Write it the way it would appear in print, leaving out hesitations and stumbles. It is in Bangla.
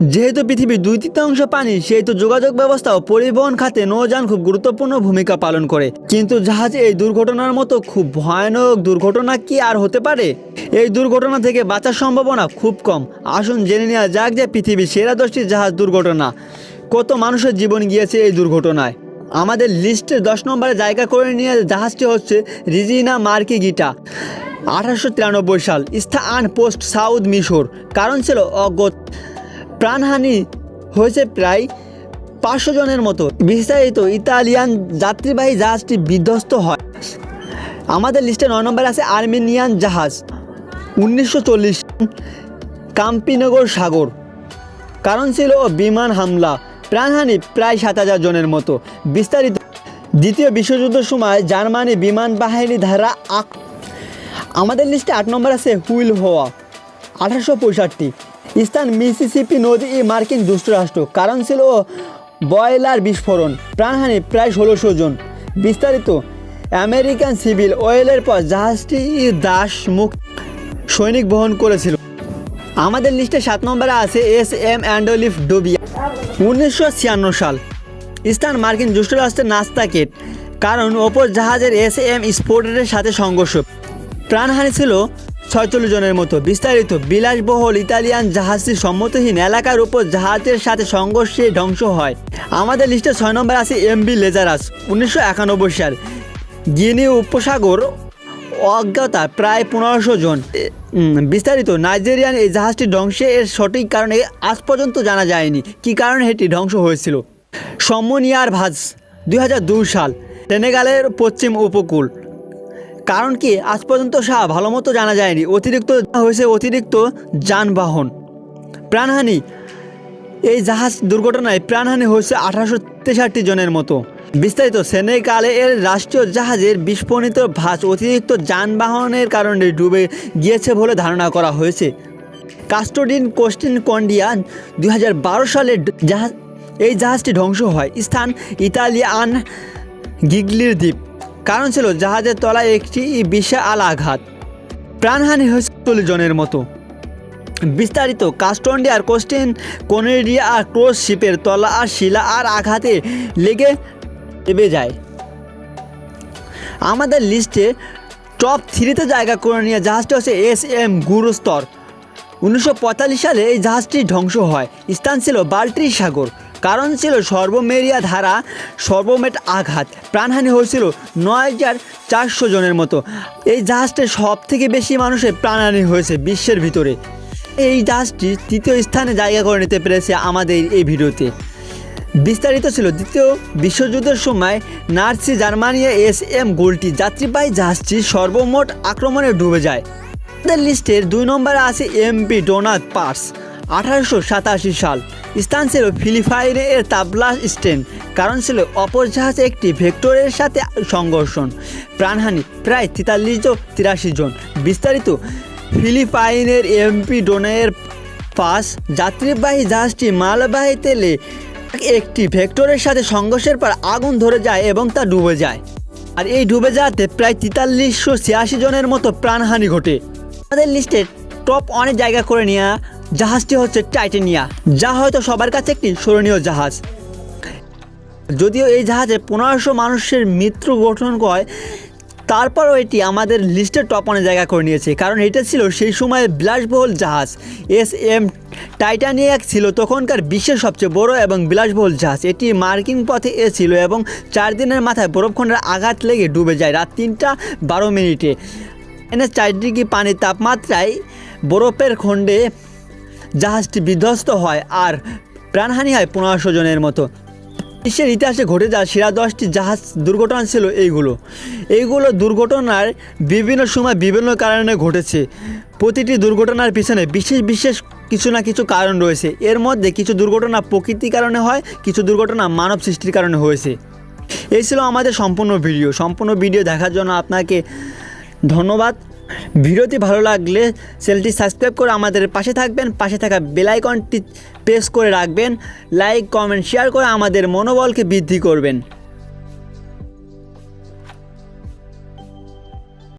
যেহেতু পৃথিবীর 2/3 পানি, সেহেতু যোগাযোগ ব্যবস্থা ও পরিবহন খাতে নৌযান খুব গুরুত্বপূর্ণ ভূমিকা পালন করে। কিন্তু জাহাজে এই দুর্ঘটনার মতো খুব ভয়ানক দুর্ঘটনা কি আর হতে পারে? এই দুর্ঘটনা থেকে বাঁচার সম্ভাবনা খুব কম। আসুন জেনে নেওয়া যাক যে পৃথিবীর সেরা 10টি জাহাজ দুর্ঘটনা। কত মানুষের জীবন গিয়েছে এই দুর্ঘটনায়। আমাদের লিস্টে 10 নম্বরে জায়গা করে নিয়ে জাহাজটি হচ্ছে রিজিনা মার্কিগিটা। 1893 সাল, স্থান পোস্ট সাউথ মিশর। কারণ ছিল অজ্ঞাত। প্রাণহানি হয়েছে প্রায় 500 জনের মতো। বিস্তারিত, ইতালিয়ান যাত্রীবাহী জাহাজটি বিধ্বস্ত হয়। আমাদের লিস্টে 9 নম্বরে আছে আর্মেনিয়ান জাহাজ। 1940 কাম্পিনগর সাগর। কারণ ছিল বিমান হামলা। প্রাণহানি প্রায় 7000 জনের মতো। বিস্তারিত, দ্বিতীয় বিশ্বযুদ্ধের সময় জার্মানি বিমান বাহিনী দ্বারা আমাদের লিস্টে 8 নম্বর আছে হুইল হওয়া। 1865 স্থান মিসিসিপি নদী, মার্কিন যুক্তরাষ্ট্র। কারণ ছিল বয়লার বিস্ফোরণ। প্রাণহানি প্রায় 1600 জন। বিস্তারিত, আমেরিকান সিভিল ওয়েলের পর জাহাজটি দাস মুক্ত সৈনিক বহন করেছিল। আমাদের লিস্টে 7 নম্বরে আছে এস.এম. অ্যান্ডলিফ ডোবিয়া। 1956 সাল, স্থান মার্কিন যুক্তরাষ্ট্রের নাস্তাকেট। কারণ ওপর জাহাজের এস.এম. স্পোর্টের সাথে সংঘর্ষ। প্রাণহানি ছিল 46 জনের মতো। বিস্তারিত, বিলাসবহুল ইতালিয়ান জাহাজটি সম্মতহীন এলাকার উপর জাহাজের সাথে সংঘর্ষে ধ্বংস হয়। আমাদের লিস্টে 6 নম্বর আছে এমভি লেজারাস। 1991 সাল, গিনি উপসাগর। অজ্ঞতা প্রায় 1500 জন। বিস্তারিত, নাইজেরিয়ান এই জাহাজটি ধ্বংসের সঠিক কারণে আজ পর্যন্ত জানা যায়নি কী কারণে এটি ধ্বংস হয়েছিল। সমনিয়ার ভাজ। 2002 সাল, সেনেগালের পশ্চিম উপকূল। কারণ কি আজ পর্যন্ত ভালো মতো জানা যায়নি। অতিরিক্ত যানবাহন। প্রাণহানি, এই জাহাজ দুর্ঘটনায় প্রাণহানি হয়েছে 1863 জনের মতো। বিস্তারিত, সেনেগালের রাষ্ট্রীয় জাহাজের বিস্ফোরিত ভাঁজ অতিরিক্ত যানবাহনের কারণে ডুবে গিয়েছে বলে ধারণা করা হয়েছে। কাস্টোডিন কোস্টিন কন্ডিয়া। 2012 সালে এই জাহাজটি ধ্বংস হয়। স্থান ইতালিয়ান গিগলির দ্বীপ। কারণ ছিল জাহাজের তলায় একটি বিশাল আঘাত। প্রাণহানি হয়েছে 40 জনের মতো। বিস্তারিত, কাস্টোডিয়ার কোস্টিন কনেডিয়া আর ক্রুজ শিপের তলা আর শিলা আর আঘাতে লেগে দেবে যায়। আমাদের লিস্টে টপ 3তে জায়গা করে নিয়ে জাহাজটি হচ্ছে এস.এম. গুরুস্তর। 1945 সালে এই জাহাজটি ধ্বংস হয়। স্থান ছিল বাল্টিক সাগর। কারণ ছিল সর্বমেরিয়া ধারা সর্বমেট আঘাত। প্রাণহানি হয়েছিল 9400 জনের মতো। এই জাহাজটির সব থেকে বেশি মানুষের প্রাণহানি হয়েছে বিশ্বের ভিতরে। এই জাহাজটি 3য় স্থানে জায়গা করে নিতে পেরেছে আমাদের এই ভিডিওতে। বিস্তারিত ছিল, দ্বিতীয় বিশ্বযুদ্ধের সময় নাৎসি জার্মানির এস.এম. গোল্টি যাত্রীবাহী জাহাজটি সর্বমোট আক্রমণে ডুবে যায়। আমাদের লিস্টের 2 নম্বরে আছে এমভি ডোনাথ পার্স। 1887 সাল, স্থান ছিল ফিলিপাইনের তাবলা স্টেন। কারণ ছিল অপর জাহাজ একটি ভেক্টরের সাথে সংঘর্ষণ। প্রাণহানি প্রায় 4383 জন। বিস্তারিত, ফিলিপাইনের এমভি ডোনাথ পার্স যাত্রীবাহী জাহাজটি মালবাহী তেলে একটি ভেক্টরের সাথে সংঘর্ষের পর আগুন ধরে যায় এবং তা ডুবে যায়। আর এই ডুবে যাওয়াতে প্রায় 4386 জনের মতো প্রাণহানি ঘটে। আমাদের লিস্টে টপ 1 জায়গা করে নেওয়া জাহাজটি হচ্ছে টাইটানিয়া, যা হয়তো সবার কাছে একটি স্মরণীয় জাহাজ। যদিও এই জাহাজে 1500 মানুষের মৃত্যু গঠন হয়, তারপরও এটি আমাদের লিস্টের টপ 1 জায়গা করে নিয়েছে। কারণ এটা ছিল সেই সময়ের বিলাসবহুল জাহাজ। এস.এম. টাইটানিয়া ছিল তখনকার বিশ্বের সবচেয়ে বড় এবং বিলাসবহুল জাহাজ। এটি মার্কিন পথে ছিল এবং 4 দিনের মাথায় বরফখণ্ডের আঘাত লেগে ডুবে যায় রাত 3:12 -4 ডিগ্রি পানির তাপমাত্রায় বরফের খণ্ডে জাহাজটি বিধ্বস্ত হয় আর প্রাণহানি হয় 1500 জনের মতো। বিশ্বের ইতিহাসে ঘটে যাওয়া সেরা 10টি জাহাজ দুর্ঘটনা ছিল এইগুলো দুর্ঘটনার বিভিন্ন সময় বিভিন্ন কারণে ঘটেছে। প্রতিটি দুর্ঘটনার পিছনে বিশেষ কিছু না কিছু কারণ রয়েছে। এর মধ্যে কিছু দুর্ঘটনা প্রকৃতির কারণে হয়, কিছু দুর্ঘটনা মানব সৃষ্টির কারণে হয়েছে। এই ছিল আমাদের সম্পূর্ণ ভিডিও দেখার জন্য আপনাকে ধন্যবাদ। ভিডিওটি ভালো লাগলে চ্যানেলটি সাবস্ক্রাইব করে আমাদের পাশে থাকবেন। পাশে থাকা বেল আইকনটি প্রেস করে রাখবেন। লাইক, কমেন্ট, শেয়ার করে আমাদের মনোবলকে বৃদ্ধি করবেন।